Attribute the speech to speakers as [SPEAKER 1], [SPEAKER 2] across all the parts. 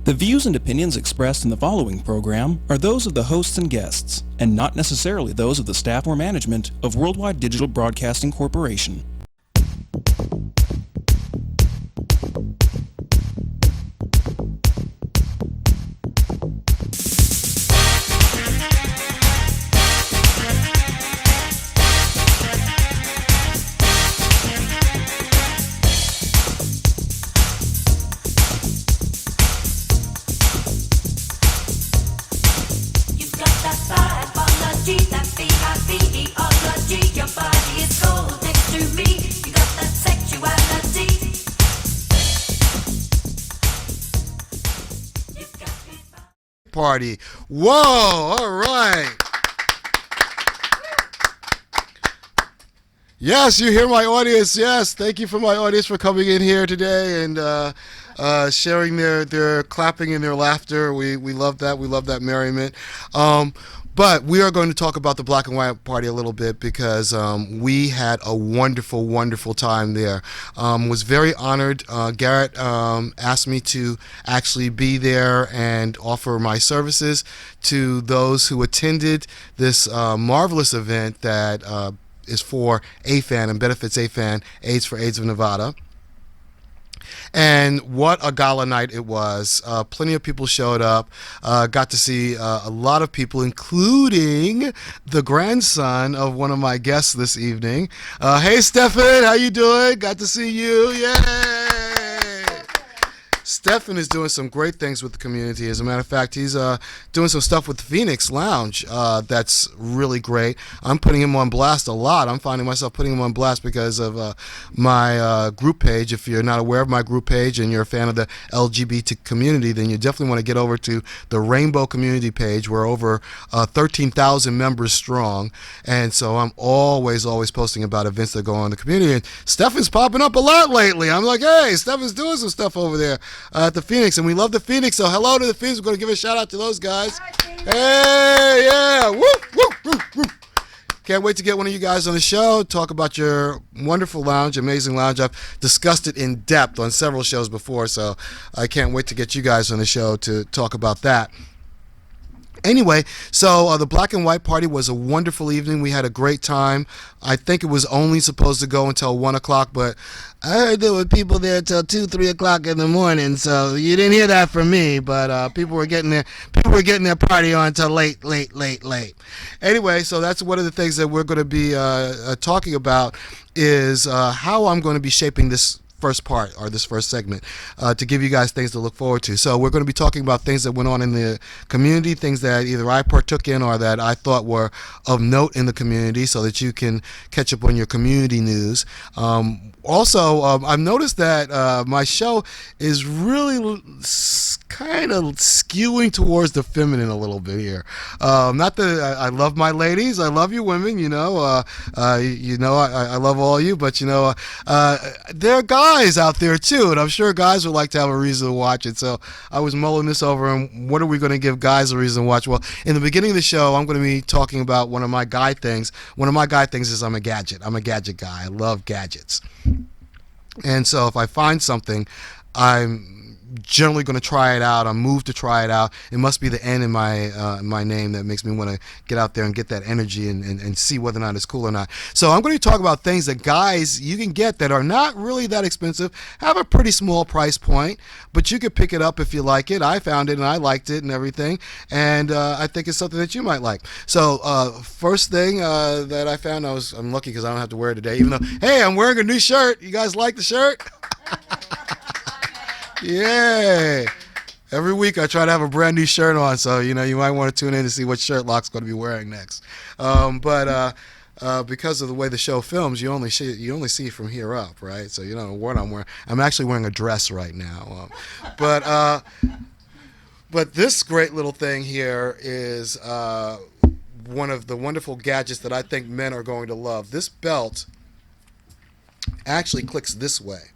[SPEAKER 1] The views and opinions expressed in the following program are those of the hosts and guests, and not necessarily those of the staff or management of Worldwide Digital Broadcasting Corporation.
[SPEAKER 2] Party. Whoa, all right. Yes, you hear my audience. Yes, thank you for my audience for coming in here today and sharing their clapping and their laughter. We love that. We love that merriment. But we are going to talk about the Black and White Party a little bit because we had a wonderful, wonderful time there. Was very honored. Garrett asked me to actually be there and offer my services to those who attended this marvelous event that is for AFAN and benefits AFAN, AIDS for AIDS of Nevada. And what a gala night it was. Plenty of people showed up. Got to see a lot of people, including the grandson of one of my guests this evening. Hey, Stefan, how you doing? Got to see you. Yay! Stefan is doing some great things with the community. As a matter of fact, he's doing some stuff with the Phoenix Lounge that's really great. I'm putting him on blast a lot. I'm finding myself putting him on blast because of my group page. If you're not aware of my group page and you're a fan of the LGBT community, then you definitely want to get over to the Rainbow Community page. We're over 13,000 members strong, and so I'm always posting about events that go on in the community. And Stefan's popping up a lot lately. I'm like, hey, Stefan's doing some stuff over there at the Phoenix, and we love the Phoenix, so hello to the Phoenix. We're going to give a shout out to those guys. Hey, yeah, woo, woo, woo, woo. Can't wait to get one of you guys on the show, talk about your wonderful lounge, amazing lounge. I've discussed it in depth on several shows before, so I can't wait to get you guys on the show to talk about that. Anyway, so the Black and White Party was a wonderful evening. We had a great time. I think it was only supposed to go until 1 o'clock, but I heard there were people there till 2, 3 o'clock in the morning, so you didn't hear that from me, but people were getting their party on till late. Anyway, so that's one of the things that we're going to be talking about is how I'm going to be shaping this first part or this first segment to give you guys things to look forward to. So we're going to be talking about things that went on in the community, things that either I partook in or that I thought were of note in the community so that you can catch up on your community news. Also, I've noticed that my show is really kind of skewing towards the feminine a little bit here. Not that I love my ladies. I love you women, I love all you, but there are guys out there too, and I'm sure guys would like to have a reason to watch it. So I was mulling this over, and what are we going to give guys a reason to watch? Well, in the beginning of the show, I'm going to be talking about one of my guy things. One of my guy things is I'm a gadget guy. I love gadgets. And so if I find something, I'm generally going to try it out. I'm moved to try it out. It must be the N in my name that makes me want to get out there and get that energy and see whether or not it's cool or not. So I'm going to talk about things that guys you can get that are not really that expensive, have a pretty small price point, but you could pick it up if you like it. I found it and I liked it and everything, and I think it's something that you might like. So first thing that I found, I'm lucky because I don't have to wear it today, even though, hey, I'm wearing a new shirt. You guys like the shirt? Yay! Every week I try to have a brand new shirt on, so you might want to tune in to see what shirt Locq's going to be wearing next. But because of the way the show films, you only see from here up, right? So you don't know what I'm wearing. I'm actually wearing a dress right now. But this great little thing here is one of the wonderful gadgets that I think men are going to love. This belt actually clicks this way.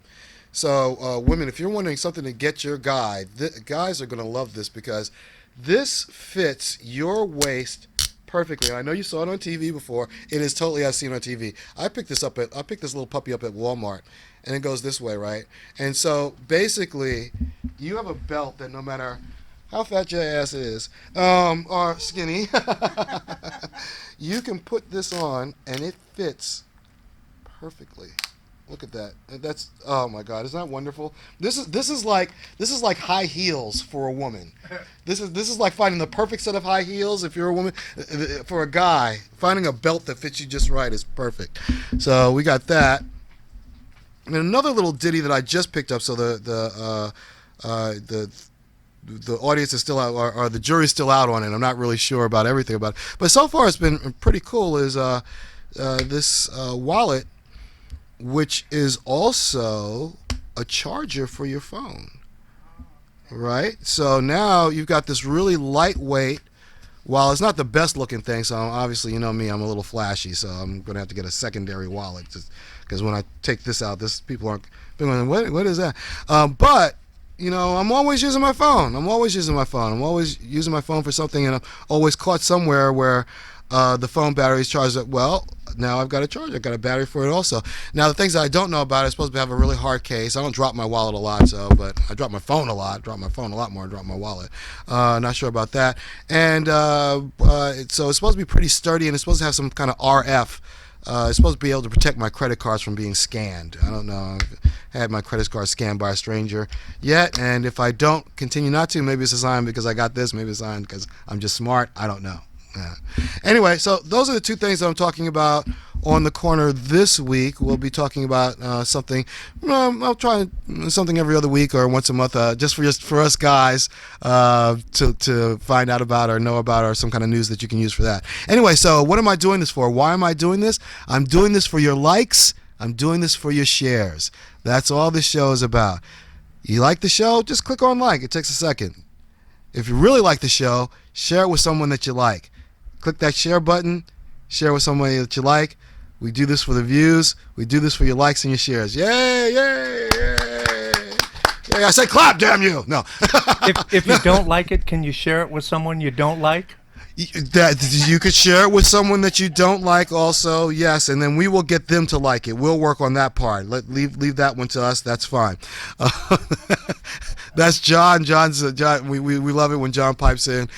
[SPEAKER 2] So, women, if you're wondering something to get your guy, guys are going to love this because this fits your waist perfectly. I know you saw it on TV before. It is totally as seen on TV. I picked this little puppy up at Walmart, and it goes this way, right? And so basically, you have a belt that no matter how fat your ass is, or skinny, you can put this on and it fits perfectly. Look at that. That's, oh my God, isn't that wonderful? This is like high heels for a woman. This is like finding the perfect set of high heels if you're a woman. For a guy, finding a belt that fits you just right is perfect. So we got that. And another little ditty that I just picked up. So the audience is still out, or the jury's still out on it. I'm not really sure about everything about it, but so far it's been pretty cool. Is this wallet, which is also a charger for your phone, right? So now you've got this really lightweight. While it's not the best looking thing, so obviously, you know me, I'm a little flashy, so I'm going to have to get a secondary wallet, because when I take this out, people aren't going, what is that? But, you know, I'm always using my phone. I'm always using my phone for something, and I'm always caught somewhere where the phone battery is charged up. Well, now I've got a charger. I've got a battery for it also. Now, the things that I don't know about, it's supposed to have a really hard case. I don't drop my wallet a lot, but I drop my phone a lot. I drop my phone a lot more than I drop my wallet. Not sure about that. And so it's supposed to be pretty sturdy, and it's supposed to have some kind of RF. It's supposed to be able to protect my credit cards from being scanned. I don't know. I've had my credit card scanned by a stranger yet, and if I don't continue not to, maybe it's a sign because I got this. Maybe it's a sign because I'm just smart. I don't know. Anyway, so those are the two things that I'm talking about on the corner this week. We'll be talking about something. I'll try something every other week or once a month, just for us guys to find out about or know about, or some kind of news that you can use for that. Anyway, so what am I doing this for? Why am I doing this? I'm doing this for your likes. I'm doing this for your shares. That's all this show is about. You like the show? Just click on like. It takes a second. If you really like the show, share it with someone that you like. Click that share button, share with somebody that you like. We do this for the views. We do this for your likes and your shares. Yay, yay, yay. Yay, I say clap, damn you. No.
[SPEAKER 3] If you don't like it, can you share it with someone you don't like?
[SPEAKER 2] That you could share it with someone that you don't like also, yes, and then we will get them to like it. We'll work on that part. Leave that one to us. That's fine. That's John. John. We love it when John pipes in.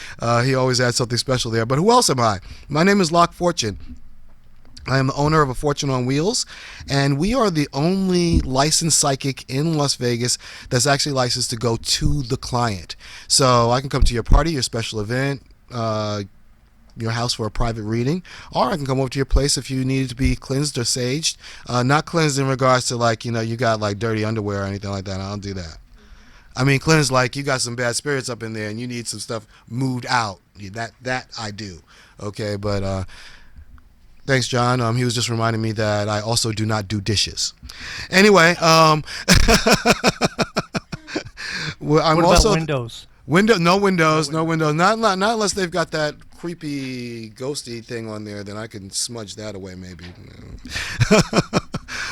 [SPEAKER 2] He always adds something special there. But who else am I? My name is Locq Fortune. I am the owner of A Fortune on Wheels, and we are the only licensed psychic in Las Vegas that's actually licensed to go to the client. So I can come to your party, your special event, your house for a private reading, or I can come over to your place if you need it to be cleansed or saged. Not cleansed in regards to, like, you know, you got like dirty underwear or anything like that. I don't do that. I mean, cleansed like you got some bad spirits up in there and you need some stuff moved out. That I do. Okay, but thanks, John. He was just reminding me that I also do not do dishes. Anyway, well, I'm
[SPEAKER 3] what
[SPEAKER 2] also
[SPEAKER 3] about windows?
[SPEAKER 2] No windows. Not unless they've got that creepy ghosty thing on there. Then I can smudge that away, maybe.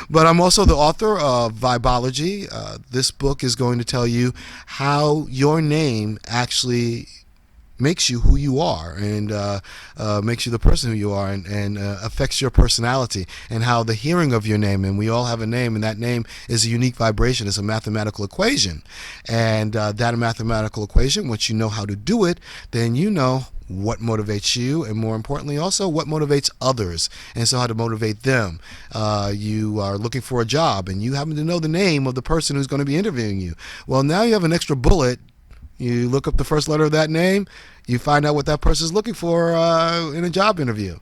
[SPEAKER 2] But I'm also the author of Vibeology. This book is going to tell you how your name actually makes you who you are, and makes you the person who you are, and affects your personality, and how the hearing of your name, and we all have a name, and that name is a unique vibration. It's a mathematical equation, and that mathematical equation, once you know how to do it, then you know what motivates you, and more importantly also what motivates others, and so how to motivate them. You are looking for a job and you happen to know the name of the person who's going to be interviewing you. Well, now you have an extra bullet. You look up the first letter of that name, you find out what that person is looking for in a job interview.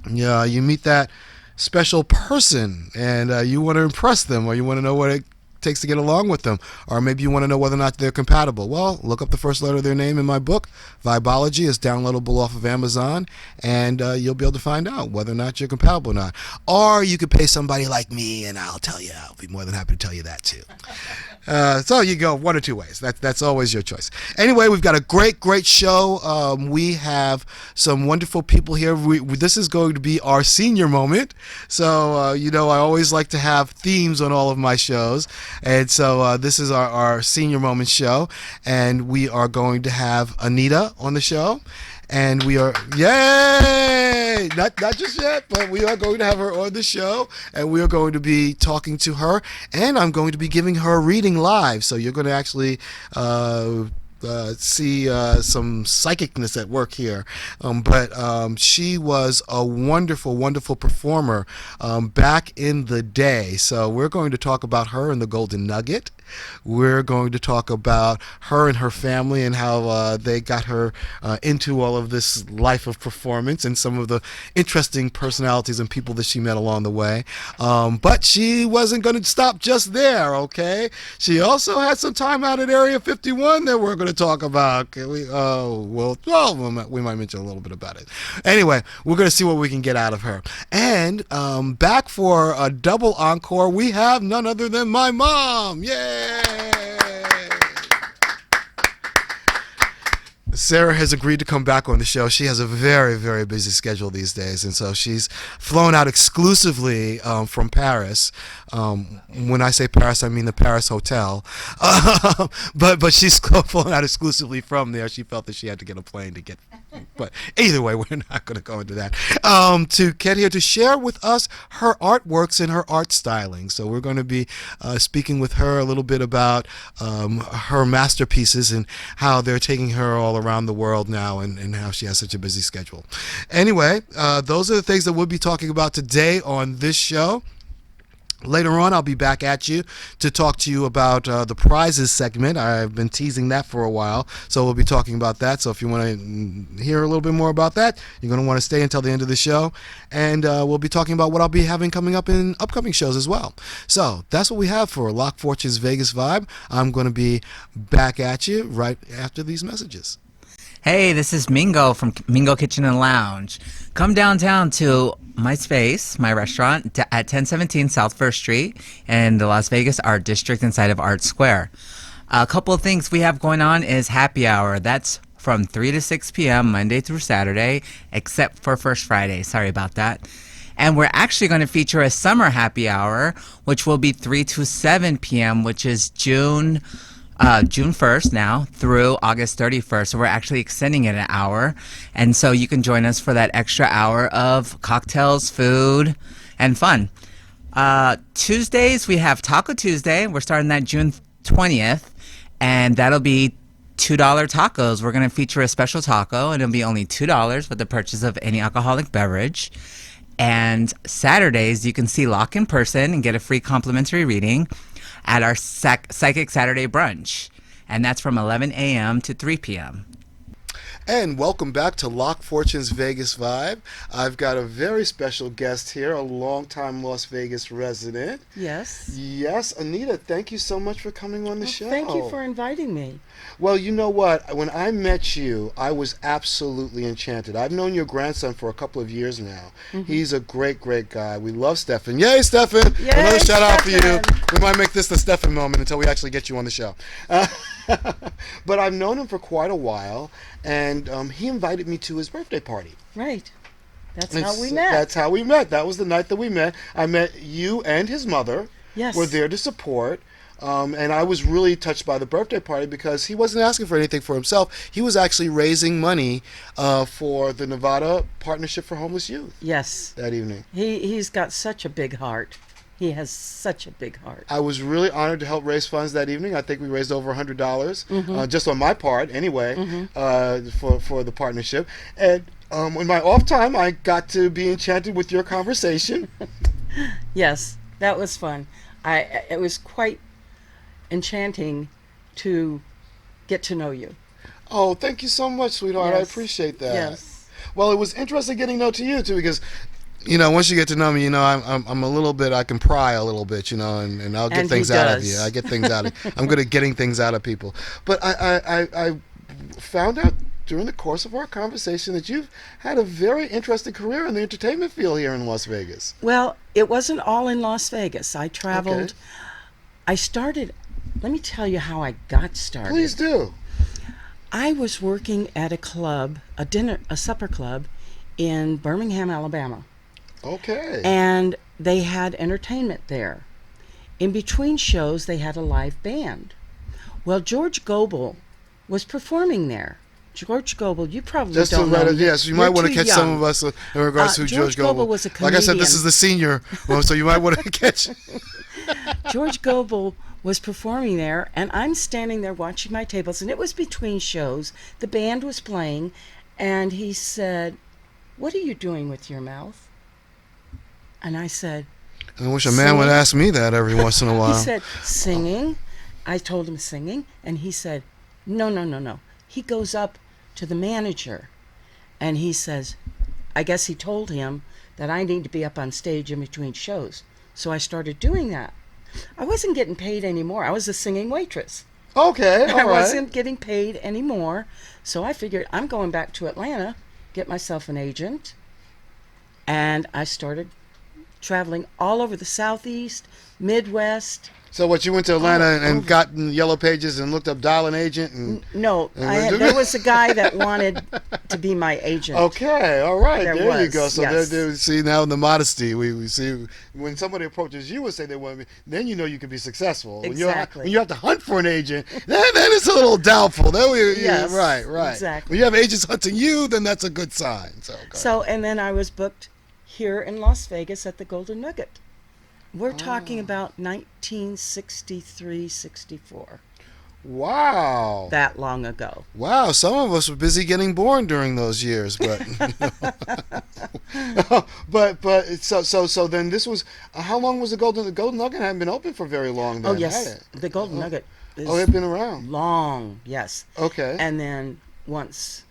[SPEAKER 2] Yeah, you meet that special person, and you want to impress them, or you want to know what it takes to get along with them, or maybe you want to know whether or not they're compatible. Well, look up the first letter of their name in my book. Vibeology is downloadable off of Amazon, and you'll be able to find out whether or not you're compatible or not. Or you could pay somebody like me, and I'll tell you. I'll be more than happy to tell you that too. So you go one or two ways. That's always your choice. Anyway, we've got a great show. We have some wonderful people here. This is going to be our senior moment. So, you know, I always like to have themes on all of my shows. And so this is our senior moment show. And we are going to have Anita on the show. and we are, yay! Not just yet, but we are going to have her on the show, and we are going to be talking to her, and I'm going to be giving her a reading live. So you're going to actually see some psychicness at work here. But she was a wonderful, wonderful performer back in the day. So we're going to talk about her and the Golden Nugget. We're going to talk about her and her family and how they got her into all of this life of performance and some of the interesting personalities and people that she met along the way. But she wasn't going to stop just there, okay? She also had some time out at Area 51 that we're going to talk about. We might mention a little bit about it. Anyway, we're going to see what we can get out of her. And back for a double encore, we have none other than my mom. Yay! Sarah has agreed to come back on the show. She has a very, very busy schedule these days, and so she's flown out exclusively from Paris. When I say Paris, I mean the Paris Hotel. But she's flown out exclusively from there. She felt that she had to get a plane to get. But either way, we're not going to go into that. To get here to share with us her artworks and her art styling. So we're going to be speaking with her a little bit about her masterpieces and how they're taking her all around the world now, and how she has such a busy schedule. Anyway, those are the things that we'll be talking about today on this show. Later on, I'll be back at you to talk to you about the prizes segment. I've been teasing that for a while, so we'll be talking about that. So if you want to hear a little bit more about that, you're going to want to stay until the end of the show. And we'll be talking about what I'll be having coming up in upcoming shows as well. So that's what we have for Locq Fortune's Vegas Vibe. I'm going to be back at you right after these messages.
[SPEAKER 4] Hey, this is Mingo from Mingo Kitchen and Lounge. Come downtown to my space, my restaurant, at 1017 South 1st Street in the Las Vegas Art District inside of Art Square. A couple of things we have going on is happy hour. That's from 3 to 6 p.m. Monday through Saturday, except for First Friday. Sorry about that. And we're actually going to feature a summer happy hour, which will be 3 to 7 p.m., which is June 1st now through August 31st. So we're actually extending it an hour. And so you can join us for that extra hour of cocktails, food, and fun. Tuesdays, we have Taco Tuesday. We're starting that June 20th. And that'll be $2 tacos. We're going to feature a special taco, and it'll be only $2 with the purchase of any alcoholic beverage. And Saturdays, you can see Locq in person and get a free complimentary reading at our Psychic Saturday brunch, and that's from 11 a.m. to 3 p.m.
[SPEAKER 2] And welcome back to Locq Fortune's Vegas Vibe. I've got a very special guest here, a longtime Las Vegas resident.
[SPEAKER 5] Yes.
[SPEAKER 2] Yes, Anita, thank you so much for coming on the show.
[SPEAKER 5] Thank you for inviting me.
[SPEAKER 2] Well, you know what? When I met you, I was absolutely enchanted. I've known your grandson for a couple of years now. Mm-hmm. He's a great, great guy. We love Stefan. Yay, Stefan!
[SPEAKER 5] Yay,
[SPEAKER 2] another shout out for you.
[SPEAKER 5] Stefan.
[SPEAKER 2] We might make this the Stefan moment until we actually get you on the show. But I've known him for quite a while, and he invited me to his birthday party.
[SPEAKER 5] Right. That's how we met.
[SPEAKER 2] That's how we met. That was the night that we met. I met you and his mother.
[SPEAKER 5] Yes.
[SPEAKER 2] Were there to support. And I was really touched by the birthday party because he wasn't asking for anything for himself. He was actually raising money for the Nevada Partnership for Homeless Youth.
[SPEAKER 5] Yes.
[SPEAKER 2] That evening.
[SPEAKER 5] He's got such a big heart. He has such a big heart.
[SPEAKER 2] I was really honored to help raise funds that evening. I think we raised over $100, just on my part anyway, for the partnership. And in my off time, I got to be enchanted with your conversation.
[SPEAKER 5] Yes, that was fun. It was quite enchanting to get to know you.
[SPEAKER 2] Oh, thank you so much, sweetheart.
[SPEAKER 5] Yes.
[SPEAKER 2] I appreciate that.
[SPEAKER 5] Yes.
[SPEAKER 2] Well, it was interesting getting to know you too, because once you get to know me, I'm a little bit, I can pry a little bit, and I'll get things out of you. I get things out of I'm good at getting things out of people. But I found out during the course of our conversation that you've had a very interesting career in the entertainment field here in Las Vegas.
[SPEAKER 5] Well, it wasn't all in Las Vegas. I traveled.
[SPEAKER 2] Okay.
[SPEAKER 5] I started, let me tell you how I got started.
[SPEAKER 2] Please do.
[SPEAKER 5] I was working at a club, a supper club in Birmingham, Alabama.
[SPEAKER 2] Okay.
[SPEAKER 5] And they had entertainment there. In between shows, they had a live band. Well, George Gobel was performing there. George Goebel, you probably
[SPEAKER 2] Just to
[SPEAKER 5] don't
[SPEAKER 2] let
[SPEAKER 5] know.
[SPEAKER 2] it, yes, you
[SPEAKER 5] You're
[SPEAKER 2] might want to
[SPEAKER 5] too
[SPEAKER 2] catch some
[SPEAKER 5] young.
[SPEAKER 2] of us in regards to
[SPEAKER 5] George
[SPEAKER 2] George Goebel.
[SPEAKER 5] Goebel was a
[SPEAKER 2] Like I said, this
[SPEAKER 5] comedian.
[SPEAKER 2] is the senior one, so you might want to catch.
[SPEAKER 5] George Goebel was performing there, and I'm standing there watching my tables, and it was between shows. The band was playing, and he said, "What are you doing with your mouth?" And I said,
[SPEAKER 2] I wish a man would
[SPEAKER 5] Singing.
[SPEAKER 2] ask me that every once in a while.
[SPEAKER 5] He said, "Singing." I told him singing, and he said, "No, no, no, no." He goes up to the manager, and he says, I guess he told him that I need to be up on stage in between shows. So I started doing that. I wasn't getting paid anymore. I was a singing waitress.
[SPEAKER 2] Okay, all
[SPEAKER 5] I
[SPEAKER 2] right.
[SPEAKER 5] wasn't getting paid anymore. So I figured I'm going back to Atlanta, get myself an agent, and I started traveling all over the Southeast, Midwest.
[SPEAKER 2] So what, you went to Atlanta
[SPEAKER 5] Oh,
[SPEAKER 2] and
[SPEAKER 5] over.
[SPEAKER 2] got in Yellow Pages and looked up dial an agent and
[SPEAKER 5] No,
[SPEAKER 2] And
[SPEAKER 5] there was a guy that wanted to be my agent.
[SPEAKER 2] okay, all right,
[SPEAKER 5] There
[SPEAKER 2] there you
[SPEAKER 5] was,
[SPEAKER 2] go. So
[SPEAKER 5] yes.
[SPEAKER 2] there, see now in the modesty we see when somebody approaches you and say they want me, then you know you can be successful.
[SPEAKER 5] Exactly.
[SPEAKER 2] When you have to hunt for an agent, then it's a little doubtful. Then
[SPEAKER 5] Yes,
[SPEAKER 2] right, right.
[SPEAKER 5] exactly.
[SPEAKER 2] When you have agents hunting you, then that's a good sign. So, go
[SPEAKER 5] So, and then I was booked here in Las Vegas at the Golden Nugget. We're talking about 1963, 64.
[SPEAKER 2] wow.
[SPEAKER 5] That long ago.
[SPEAKER 2] Wow, some of us were busy getting born during those years, but so then this was how long was the Golden Nugget hadn't been open for very long then,
[SPEAKER 5] Oh,
[SPEAKER 2] had
[SPEAKER 5] yes.
[SPEAKER 2] it?
[SPEAKER 5] The Golden Nugget is
[SPEAKER 2] Oh, it had been around.
[SPEAKER 5] long, yes.
[SPEAKER 2] Okay.
[SPEAKER 5] And then once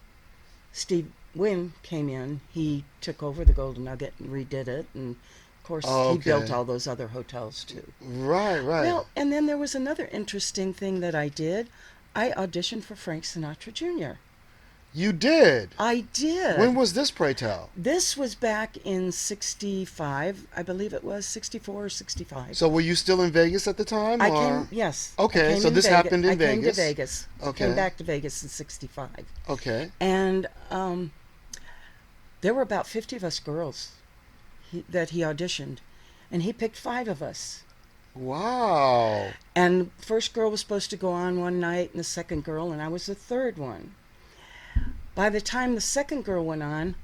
[SPEAKER 5] Steve Wynn came in, he took over the Golden Nugget and redid it. And, of course,
[SPEAKER 2] Oh,
[SPEAKER 5] he built
[SPEAKER 2] okay.
[SPEAKER 5] all those other hotels, too.
[SPEAKER 2] Right.
[SPEAKER 5] Well, and then there was another interesting thing that I did. I auditioned for Frank Sinatra Jr.
[SPEAKER 2] You did.
[SPEAKER 5] I did.
[SPEAKER 2] When was this, pray tell?
[SPEAKER 5] This was back in 65, I believe it was, 64 or 65.
[SPEAKER 2] So were you still in Vegas at the time?
[SPEAKER 5] I
[SPEAKER 2] or?
[SPEAKER 5] came, yes.
[SPEAKER 2] Okay,
[SPEAKER 5] I came
[SPEAKER 2] so
[SPEAKER 5] in
[SPEAKER 2] this
[SPEAKER 5] Vegas.
[SPEAKER 2] happened in
[SPEAKER 5] I came to
[SPEAKER 2] Vegas.
[SPEAKER 5] Vegas.
[SPEAKER 2] Okay.
[SPEAKER 5] Came back to Vegas in 65.
[SPEAKER 2] Okay.
[SPEAKER 5] And there were about 50 of us girls that he auditioned. And he picked 5 of us.
[SPEAKER 2] Wow.
[SPEAKER 5] And the first girl was supposed to go on one night, and the second girl, and I was the third one. By the time the second girl went on,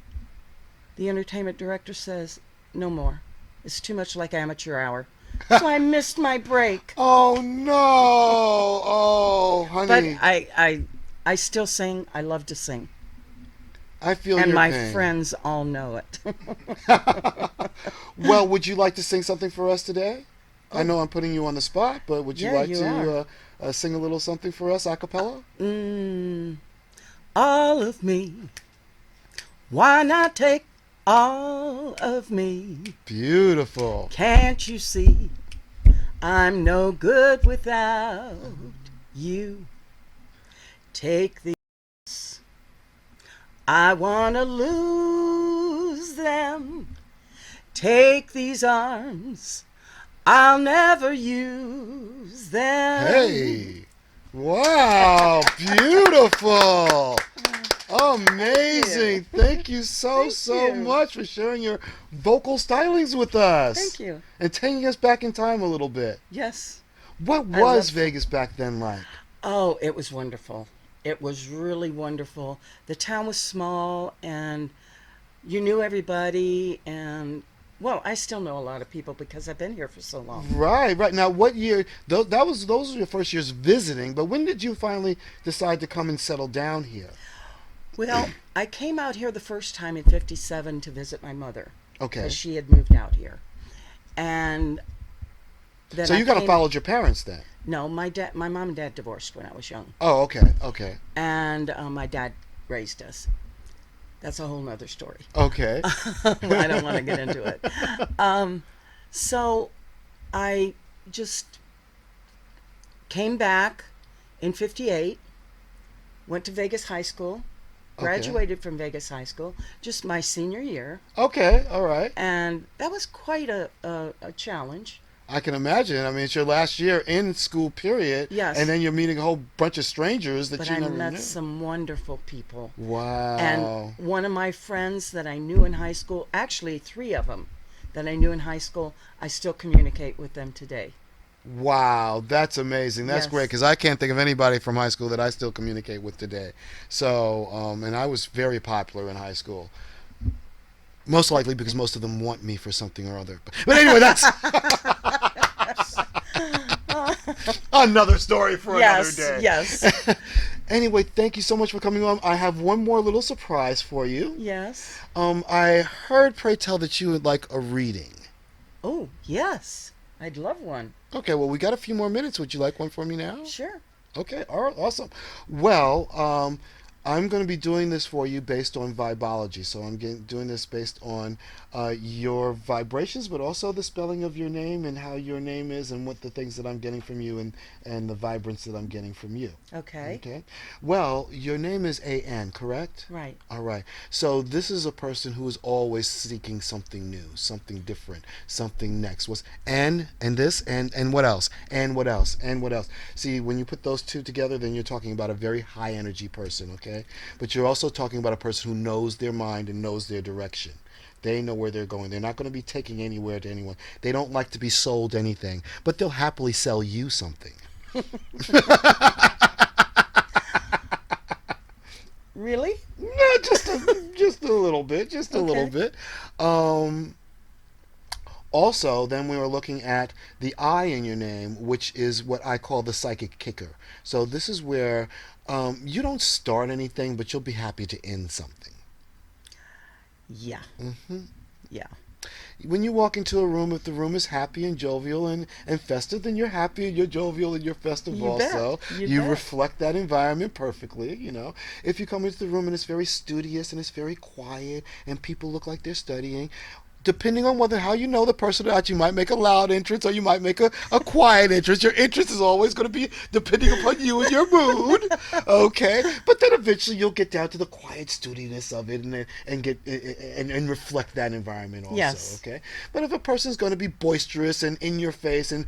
[SPEAKER 5] the entertainment director says, "No more. It's too much like amateur hour." So I missed my break.
[SPEAKER 2] Oh no. Oh, honey.
[SPEAKER 5] But I still sing. I love to sing.
[SPEAKER 2] I feel
[SPEAKER 5] And
[SPEAKER 2] your
[SPEAKER 5] my
[SPEAKER 2] pain.
[SPEAKER 5] friends all know it.
[SPEAKER 2] Well, would you like to sing something for us today? I know I'm putting you on the spot, but would you
[SPEAKER 5] Yeah,
[SPEAKER 2] like
[SPEAKER 5] you
[SPEAKER 2] to sing a little something for us a cappella?
[SPEAKER 5] All of me. Why not take all of me?
[SPEAKER 2] Beautiful.
[SPEAKER 5] Can't you see I'm no good without you? Take these. I want to lose them. Take these arms. I'll never use them.
[SPEAKER 2] Hey. Wow. Beautiful. Amazing. Thank you so
[SPEAKER 5] you.
[SPEAKER 2] much for sharing your vocal stylings with us.
[SPEAKER 5] Thank you.
[SPEAKER 2] And taking us back in time a little bit.
[SPEAKER 5] Yes.
[SPEAKER 2] What
[SPEAKER 5] I
[SPEAKER 2] was
[SPEAKER 5] love-
[SPEAKER 2] Vegas back then like?
[SPEAKER 5] Oh, it was wonderful. It was really wonderful. The town was small, and you knew everybody, and well, I still know a lot of people because I've been here for so long.
[SPEAKER 2] Right. Now, what year? Those were your first years visiting. But when did you finally decide to come and settle down here?
[SPEAKER 5] Well, I came out here the first time in '57 to visit my mother.
[SPEAKER 2] Okay.
[SPEAKER 5] Because she had moved out here, and then
[SPEAKER 2] So
[SPEAKER 5] I
[SPEAKER 2] you kind of
[SPEAKER 5] came-
[SPEAKER 2] followed your parents then?
[SPEAKER 5] No, my mom and dad divorced when I was young,
[SPEAKER 2] Oh, okay,
[SPEAKER 5] and my dad raised us. That's a whole nother story.
[SPEAKER 2] okay.
[SPEAKER 5] I don't want to get into it. So I just came back in '58, went to Vegas High School, graduated from Vegas High School, just my senior year,
[SPEAKER 2] Okay, all right.
[SPEAKER 5] and that was quite a challenge.
[SPEAKER 2] I can imagine. I mean, it's your last year in school period.
[SPEAKER 5] Yes.
[SPEAKER 2] And then you're meeting a whole bunch of strangers that
[SPEAKER 5] But
[SPEAKER 2] you
[SPEAKER 5] I
[SPEAKER 2] never
[SPEAKER 5] met
[SPEAKER 2] knew.
[SPEAKER 5] some wonderful people.
[SPEAKER 2] Wow.
[SPEAKER 5] And one of my friends that I knew in high school, actually 3 of them that I knew in high school, I still communicate with them today.
[SPEAKER 2] Wow, that's amazing. That's
[SPEAKER 5] Yes.
[SPEAKER 2] great because I can't think of anybody from high school that I still communicate with today. So, and I was very popular in high school. Most likely because most of them want me for something or other. But anyway, that's another story for another day.
[SPEAKER 5] Yes.
[SPEAKER 2] Anyway, thank you so much for coming on. I have one more little surprise for you.
[SPEAKER 5] Yes.
[SPEAKER 2] I heard, pray tell, that you would like a reading.
[SPEAKER 5] Oh, yes. I'd love one.
[SPEAKER 2] Okay, well, we got a few more minutes. Would you like one for me now?
[SPEAKER 5] Sure.
[SPEAKER 2] Okay, all right, awesome. Well, I'm going to be doing this for you based on Vibeology. So I'm doing this based on your vibrations, but also the spelling of your name and how your name is and what the things that I'm getting from you and the vibrance that I'm getting from you.
[SPEAKER 5] Okay.
[SPEAKER 2] Okay. Well, your name is AN, correct?
[SPEAKER 5] Right.
[SPEAKER 2] All right. So this is a person who is always seeking something new, something different, something next. What's and this and what else? And what else? And what else? See, when you put those two together, then you're talking about a very high energy person, okay? But you're also talking about a person who knows their mind and knows their direction. They know where they're going. They're not going to be taking anywhere to anyone. They don't like to be sold anything, but they'll happily sell you something.
[SPEAKER 5] Really?
[SPEAKER 2] No, just a little bit, just a little bit. Also, then we were looking at the I in your name, which is what I call the psychic kicker. So this is where you don't start anything, but you'll be happy to end something.
[SPEAKER 5] Yeah. Yeah.
[SPEAKER 2] When you walk into a room, if the room is happy and jovial and festive, then you're happy and you're jovial and you're festive
[SPEAKER 5] You
[SPEAKER 2] also.
[SPEAKER 5] bet. You bet.
[SPEAKER 2] reflect that environment perfectly, you know. If you come into the room and it's very studious and it's very quiet and people look like they're studying, depending on how you know the person or not, you might make a loud entrance or you might make a quiet entrance. Your entrance is always going to be depending upon you and your mood, okay? But then eventually you'll get down to the quiet sturdiness of it and reflect that environment also,
[SPEAKER 5] Yes.
[SPEAKER 2] okay? But if a person's going to be boisterous and in your face and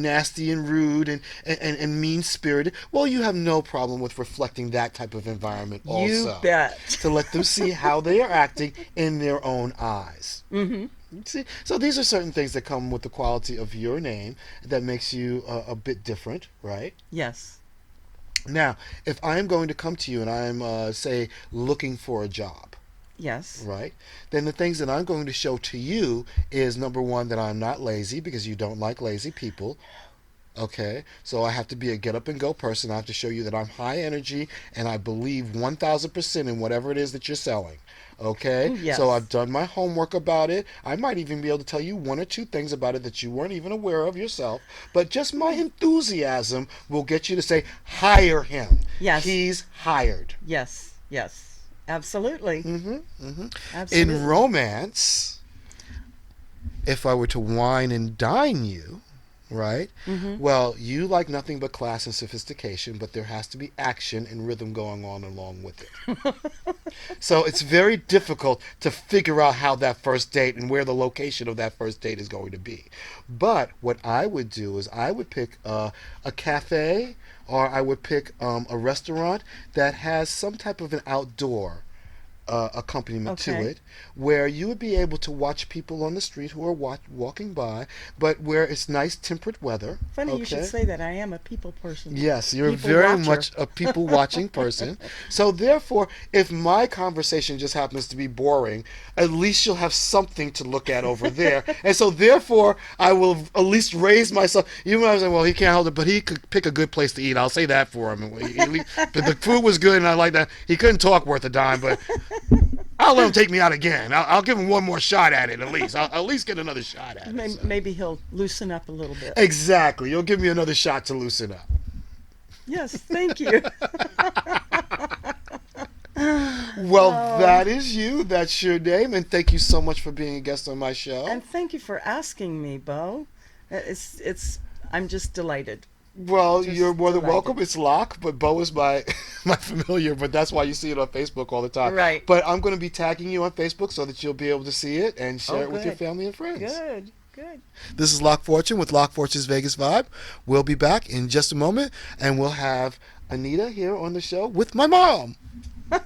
[SPEAKER 2] nasty and rude and mean-spirited, well, you have no problem with reflecting that type of environment also.
[SPEAKER 5] You bet.
[SPEAKER 2] To let them see how they are acting in their own eyes. Mm-hmm. See, so these are certain things that come with the quality of your name that makes you a bit different, right?
[SPEAKER 5] Yes.
[SPEAKER 2] Now, if I'm going to come to you and I'm, say, looking for a job,
[SPEAKER 5] Yes.
[SPEAKER 2] right, then the things that I'm going to show to you is, number one, that I'm not lazy because you don't like lazy people. Okay, so I have to be a get up and go person. I have to show you that I'm high energy and I believe 1,000% in whatever it is that you're selling. Okay,
[SPEAKER 5] Yes.
[SPEAKER 2] so I've done my homework about it. I might even be able to tell you one or two things about it that you weren't even aware of yourself. But just my enthusiasm will get you to say, hire him.
[SPEAKER 5] Yes.
[SPEAKER 2] He's hired.
[SPEAKER 5] Yes. Yes. Absolutely.
[SPEAKER 2] In
[SPEAKER 5] Absolutely.
[SPEAKER 2] romance, if I were to wine and dine you, right? Well, you like nothing but class and sophistication, but there has to be action and rhythm going on along with it. So it's very difficult to figure out how that first date and where the location of that first date is going to be. But what I would do is I would pick a cafe or I would pick a restaurant that has some type of an outdoor accompaniment to
[SPEAKER 5] Okay.
[SPEAKER 2] it, where you would be able to watch people on the street who are walking by, but where it's nice temperate weather.
[SPEAKER 5] Funny you should
[SPEAKER 2] okay?
[SPEAKER 5] say that. I am a people person.
[SPEAKER 2] Yes, you're
[SPEAKER 5] People
[SPEAKER 2] very
[SPEAKER 5] watcher.
[SPEAKER 2] much a people watching person. So therefore, if my conversation just happens to be boring, at least you'll have something to look at over there. And so therefore, I will at least raise myself. You might say, well, he can't hold it, but he could pick a good place to eat. I'll say that for him. But the food was good and I like that. He couldn't talk worth a dime, but I'll let him take me out again. I'll give him one more shot at it at least. I'll at least get another shot at it. So.
[SPEAKER 5] Maybe he'll loosen up a little bit.
[SPEAKER 2] Exactly. You'll give me another shot to loosen up.
[SPEAKER 5] Yes, thank you.
[SPEAKER 2] Well, that is you. That's your name. And thank you so much for being a guest on my show.
[SPEAKER 5] And thank you for asking me, Bo. I'm just delighted.
[SPEAKER 2] Well,
[SPEAKER 5] Just
[SPEAKER 2] you're more than
[SPEAKER 5] delighted.
[SPEAKER 2] welcome. It's Locq, but Bo is my familiar, but that's why you see it on Facebook all the time.
[SPEAKER 5] Right.
[SPEAKER 2] But I'm going to be tagging you on Facebook so that you'll be able to see it and share it with your
[SPEAKER 5] good.
[SPEAKER 2] family and friends.
[SPEAKER 5] Good, good.
[SPEAKER 2] This is Locq Fortune with Locq Fortune's Vegas Vibe. We'll be back in just a moment, and we'll have Anita here on the show with my mom. Yay!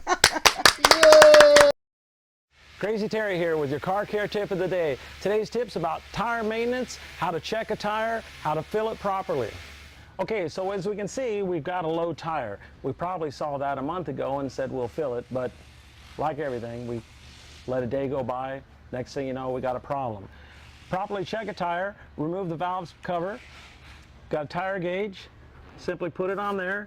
[SPEAKER 6] Crazy Terry here with your car care tip of the day. Today's tip's about tire maintenance, how to check a tire, how to fill it properly. Okay, so as we can see, we've got a low tire. We probably saw that a month ago and said we'll fill it, but like everything, we let a day go by. Next thing you know, we got a problem. Properly check a tire, remove the valve cover, got a tire gauge, simply put it on there,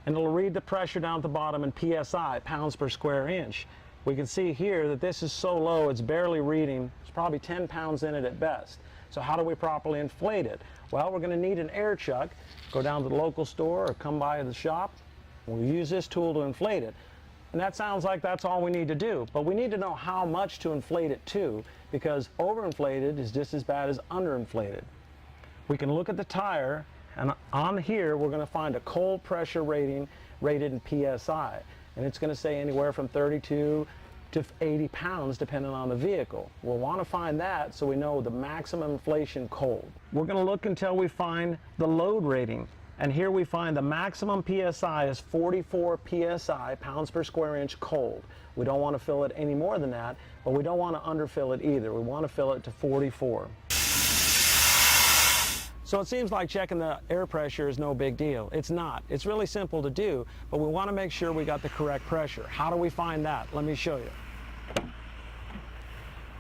[SPEAKER 6] and it'll read the pressure down at the bottom in PSI, pounds per square inch. We can see here that this is so low it's barely reading. There's probably 10 pounds in it at best. So how do we properly inflate it? Well, we're going to need an air chuck. Go down to the local store or come by the shop. We'll use this tool to inflate it. And that sounds like that's all we need to do. But we need to know how much to inflate it to, because overinflated is just as bad as underinflated. We can look at the tire, and on here we're going to find a cold pressure rating rated in PSI. And it's going to say anywhere from 32 to 80 pounds depending on the vehicle. We'll want to find that so we know the maximum inflation cold. We're going to look until we find the load rating. And here we find the maximum PSI is 44 PSI, pounds per square inch cold. We don't want to fill it any more than that, but we don't want to underfill it either. We want to fill it to 44. So it seems like checking the air pressure is no big deal. It's not. It's really simple to do, but we want to make sure we got the correct pressure. How do we find that? Let me show you.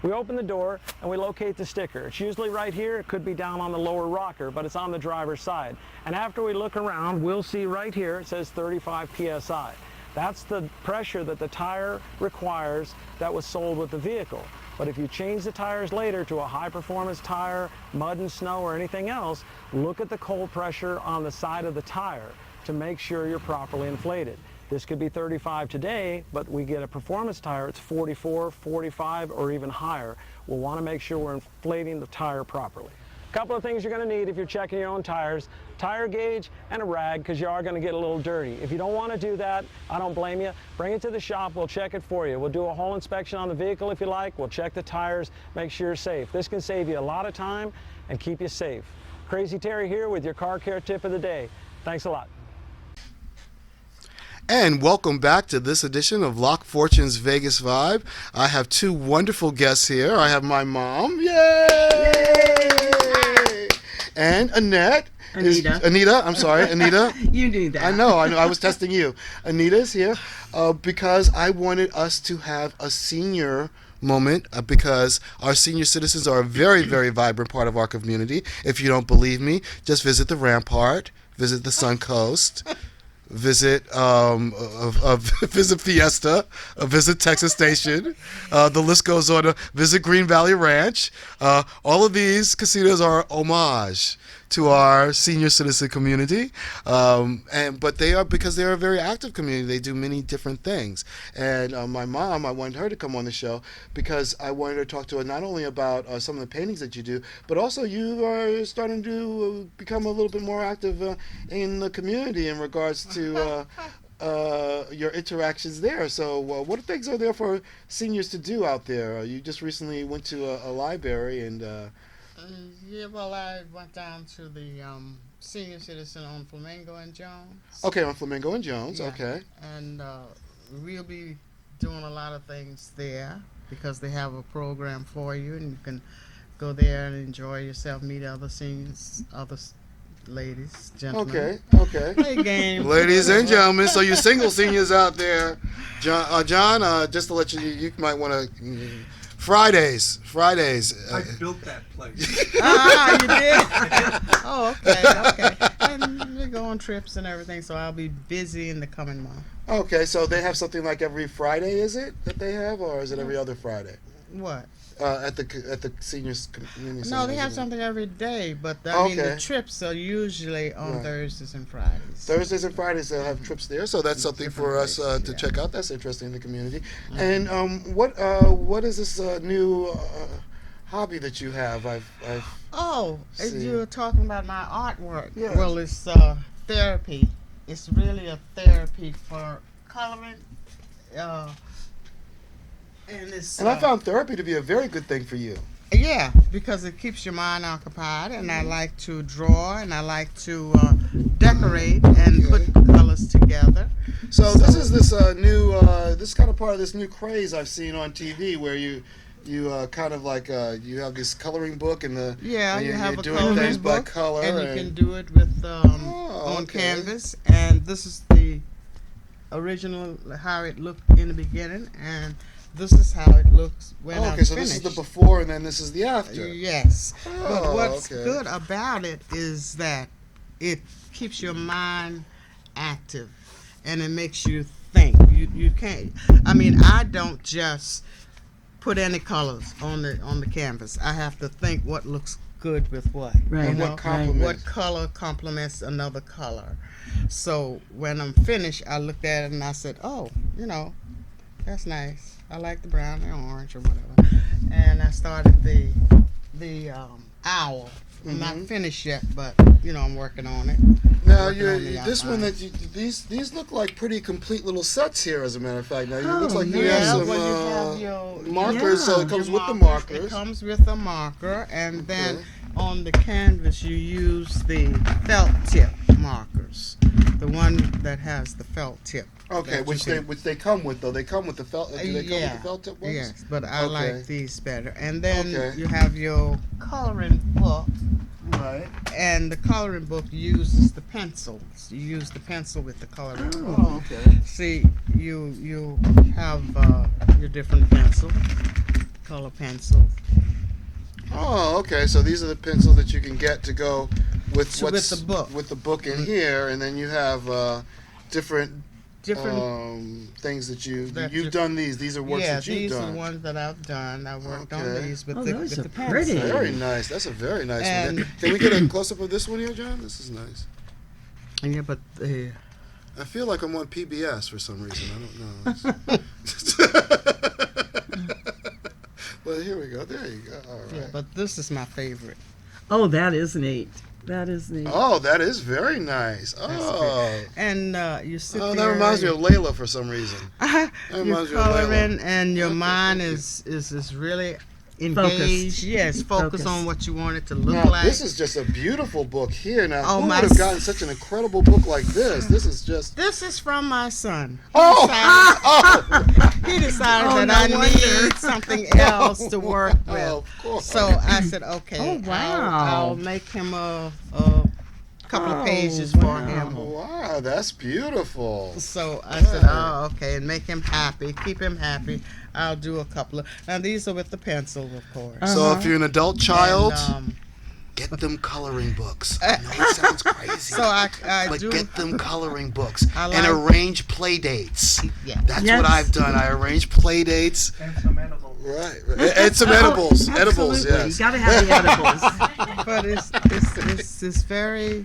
[SPEAKER 6] We open the door and we locate the sticker. It's usually right here. It could be down on the lower rocker, but it's on the driver's side. And after we look around, we'll see right here it says 35 PSI. That's the pressure that the tire requires that was sold with the vehicle. But if you change the tires later to a high-performance tire, mud and snow, or anything else, look at the cold pressure on the side of the tire to make sure you're properly inflated. This could be 35 today, but we get a performance tire, it's 44, 45, or even higher. We'll want to make sure we're inflating the tire properly. A couple of things you're going to need if you're checking your own tires: tire gauge and a rag, because you are going to get a little dirty. If you don't want to do that, I don't blame you. Bring it to the shop, we'll check it for you. We'll do a whole inspection on the vehicle if you like. We'll check the tires, make sure you're safe. This can save you a lot of time and keep you safe. Crazy Terry here with your car care tip of the day. Thanks a lot.
[SPEAKER 2] And welcome back to this edition of Locq Fortune's Vegas Vibe. I have two wonderful guests here. I have my mom, yay! And Annette.
[SPEAKER 5] Anita.
[SPEAKER 2] I'm sorry, Anita.
[SPEAKER 5] You knew that.
[SPEAKER 2] I know, I was testing you. Anita's here because I wanted us to have a senior moment because our senior citizens are a very, very vibrant part of our community. If you don't believe me, just visit the Rampart, visit the Suncoast, visit visit Fiesta, visit Texas Station. The list goes on. Visit Green Valley Ranch. All of these casinos are homage to our senior citizen community, but they are, because they're a very active community. They do many different things. And my mom, I wanted her to come on the show because I wanted her to talk to her not only about some of the paintings that you do, but also you are starting to become a little bit more active in the community in regards to your interactions there. So what things are there for seniors to do out there? You just recently went to a library and
[SPEAKER 7] yeah, well, I went down to the senior citizen on Flamingo and Jones.
[SPEAKER 2] Okay, on Flamingo and Jones,
[SPEAKER 7] Yeah.
[SPEAKER 2] okay.
[SPEAKER 7] And we'll be doing a lot of things there because they have a program for you, and you can go there and enjoy yourself, meet other seniors, ladies, gentlemen.
[SPEAKER 2] Okay.
[SPEAKER 7] Play games.
[SPEAKER 2] Ladies and gentlemen, so you single seniors out there, John, just to let you might want to... Fridays.
[SPEAKER 3] I built that place.
[SPEAKER 7] You did? Oh, okay. And we go on trips and everything, so I'll be busy in the coming month.
[SPEAKER 2] Okay, so they have something like every Friday, is it, that they have, or is it every other Friday?
[SPEAKER 7] What?
[SPEAKER 2] At the seniors community.
[SPEAKER 7] No, they have something every day, but I mean the trips are usually on Thursdays and Fridays.
[SPEAKER 2] Thursdays and Fridays they'll have trips there, so that's something for us to check out. That's interesting in the community. And what is this new hobby that you have?
[SPEAKER 7] You were talking about my artwork.
[SPEAKER 2] Yeah.
[SPEAKER 7] Well, it's therapy. It's really a therapy for coloring. And
[SPEAKER 2] I found therapy to be a very good thing for you.
[SPEAKER 7] Yeah, because it keeps your mind occupied, and I like to draw, and I like to decorate and put colors together.
[SPEAKER 2] So this is this this is kind of part of this new craze I've seen on TV where you kind of like you have this coloring book and
[SPEAKER 7] you
[SPEAKER 2] you're
[SPEAKER 7] have a
[SPEAKER 2] doing
[SPEAKER 7] coloring
[SPEAKER 2] things by
[SPEAKER 7] book,
[SPEAKER 2] color
[SPEAKER 7] and you can do it with on canvas. And this is the original how it looked in the beginning, and this is how it looks when I'm
[SPEAKER 2] so
[SPEAKER 7] finished.
[SPEAKER 2] this is the before and then this is the after.
[SPEAKER 7] Yes.
[SPEAKER 2] Oh,
[SPEAKER 7] But what's
[SPEAKER 2] okay.
[SPEAKER 7] good about it is that it keeps your mind active and it makes you think. You can't. I mean, I don't just put any colors on the canvas. I have to think what looks good with what.
[SPEAKER 5] Right.
[SPEAKER 2] And what complements.
[SPEAKER 7] What color complements another color. So when I'm finished, I looked at it and I said, oh, that's nice. I like the brown and orange or whatever. And I started the owl. I'm not finished yet, but I'm working on it.
[SPEAKER 2] Now
[SPEAKER 7] Working on the
[SPEAKER 2] this one
[SPEAKER 7] outline.
[SPEAKER 2] these look like pretty complete little sets here. As a matter of fact, now it
[SPEAKER 5] Oh,
[SPEAKER 2] looks like you
[SPEAKER 5] yeah.
[SPEAKER 2] have some
[SPEAKER 7] well, you have your
[SPEAKER 2] markers, so it comes
[SPEAKER 7] your
[SPEAKER 2] with the
[SPEAKER 7] markers.
[SPEAKER 2] markers.
[SPEAKER 7] It comes with a marker, and then on the canvas you use the felt tip markers, the one that has the felt tip.
[SPEAKER 2] Okay,
[SPEAKER 7] that
[SPEAKER 2] which
[SPEAKER 7] you can-
[SPEAKER 2] they come with though. They come with the felt. Do they come with the felt tip ones?
[SPEAKER 7] Yes, but I
[SPEAKER 2] Okay.
[SPEAKER 7] like these better. And then
[SPEAKER 2] Okay.
[SPEAKER 7] you have your coloring book,
[SPEAKER 2] Right.
[SPEAKER 7] and the coloring book uses the pencils. You use the pencil with the coloring book.
[SPEAKER 2] Oh, okay.
[SPEAKER 7] See, you have your different pencil, color pencils.
[SPEAKER 2] Oh, okay. So these are the pencils that you can get to go with
[SPEAKER 7] With
[SPEAKER 2] what's
[SPEAKER 7] the book.
[SPEAKER 2] with the book in here, and then you have different things that you've done. These are works that you've
[SPEAKER 7] these
[SPEAKER 2] done.
[SPEAKER 7] are the ones that I've done. I worked on
[SPEAKER 2] Okay.
[SPEAKER 7] these with
[SPEAKER 5] Oh,
[SPEAKER 7] the
[SPEAKER 5] those
[SPEAKER 7] with
[SPEAKER 5] are
[SPEAKER 7] the
[SPEAKER 5] pretty.
[SPEAKER 7] pencil.
[SPEAKER 2] Very nice. That's a very nice one.
[SPEAKER 7] And-
[SPEAKER 2] Can we get a close up of this one here, John? This is nice.
[SPEAKER 7] Yeah, but
[SPEAKER 2] I feel like I'm on PBS for some reason. I don't know. Well, here we go. There you go. All right.
[SPEAKER 7] yeah, but this is my favorite.
[SPEAKER 5] Oh, that is neat. That is neat.
[SPEAKER 2] Oh, that is very nice. Oh,
[SPEAKER 7] And you sit there.
[SPEAKER 2] that reminds me of Layla for some reason. That
[SPEAKER 7] You're
[SPEAKER 2] reminds me of
[SPEAKER 7] coloring,
[SPEAKER 2] Layla.
[SPEAKER 7] and your
[SPEAKER 2] Okay,
[SPEAKER 7] mind
[SPEAKER 2] thank you.
[SPEAKER 7] is really engaged.
[SPEAKER 5] Focused.
[SPEAKER 7] Yes, focus
[SPEAKER 5] Focused.
[SPEAKER 7] on what you want it to look
[SPEAKER 2] Now,
[SPEAKER 7] like.
[SPEAKER 2] this is just a beautiful book here. Now,
[SPEAKER 7] Oh,
[SPEAKER 2] who
[SPEAKER 7] my
[SPEAKER 2] would have gotten such an incredible book like this? This is just.
[SPEAKER 7] This is from my son.
[SPEAKER 2] Oh!
[SPEAKER 7] He decided
[SPEAKER 5] Oh,
[SPEAKER 7] that
[SPEAKER 5] no
[SPEAKER 7] I
[SPEAKER 5] wonder.
[SPEAKER 7] need something else to work with.
[SPEAKER 2] Of course.
[SPEAKER 7] So I said, okay,
[SPEAKER 5] Oh, wow.
[SPEAKER 7] I'll make him a couple of pages
[SPEAKER 5] Oh,
[SPEAKER 7] for
[SPEAKER 5] wow.
[SPEAKER 7] him.
[SPEAKER 2] Wow, that's beautiful.
[SPEAKER 7] So I said, oh, okay, and make him happy, keep him happy. I'll do a couple of. Now these are with the pencil, of course.
[SPEAKER 2] So if you're an adult child,
[SPEAKER 7] And,
[SPEAKER 2] get them coloring books. I know it sounds crazy.
[SPEAKER 7] so I
[SPEAKER 2] but
[SPEAKER 7] do.
[SPEAKER 2] get them coloring books
[SPEAKER 7] I
[SPEAKER 2] and
[SPEAKER 7] like-
[SPEAKER 2] arrange play dates.
[SPEAKER 7] Yeah.
[SPEAKER 2] That's
[SPEAKER 5] Yes.
[SPEAKER 2] what I've done. I arrange play dates.
[SPEAKER 3] And some edibles.
[SPEAKER 2] Right. And some edibles. Edibles,
[SPEAKER 5] Absolutely.
[SPEAKER 2] yes.
[SPEAKER 5] You got to have the edibles.
[SPEAKER 7] But it's very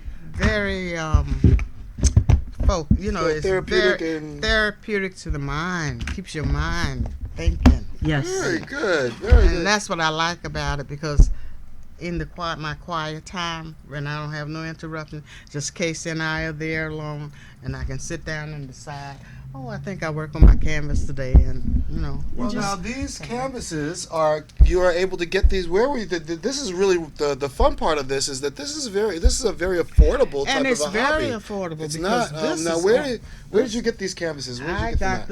[SPEAKER 2] So
[SPEAKER 7] it's
[SPEAKER 2] therapeutic
[SPEAKER 7] very
[SPEAKER 2] and-
[SPEAKER 7] therapeutic to the mind. Keeps your mind thinking.
[SPEAKER 5] Yes.
[SPEAKER 2] Very good. Very
[SPEAKER 7] And
[SPEAKER 2] good.
[SPEAKER 7] that's what I like about it, because in my quiet time, when I don't have no interruption, just Casey and I are there alone, and I can sit down and decide, oh, I think I work on my canvas today, and
[SPEAKER 2] Well, now these canvases you are able to get these. Where we? This is really the fun part of this is that this is a very affordable type
[SPEAKER 7] and it's
[SPEAKER 2] of a
[SPEAKER 7] very
[SPEAKER 2] hobby.
[SPEAKER 7] affordable.
[SPEAKER 2] It's
[SPEAKER 7] because
[SPEAKER 2] not.
[SPEAKER 7] this
[SPEAKER 2] Now,
[SPEAKER 7] is
[SPEAKER 2] where did you get these canvases? Where did you
[SPEAKER 7] I
[SPEAKER 2] get them
[SPEAKER 7] got
[SPEAKER 2] at?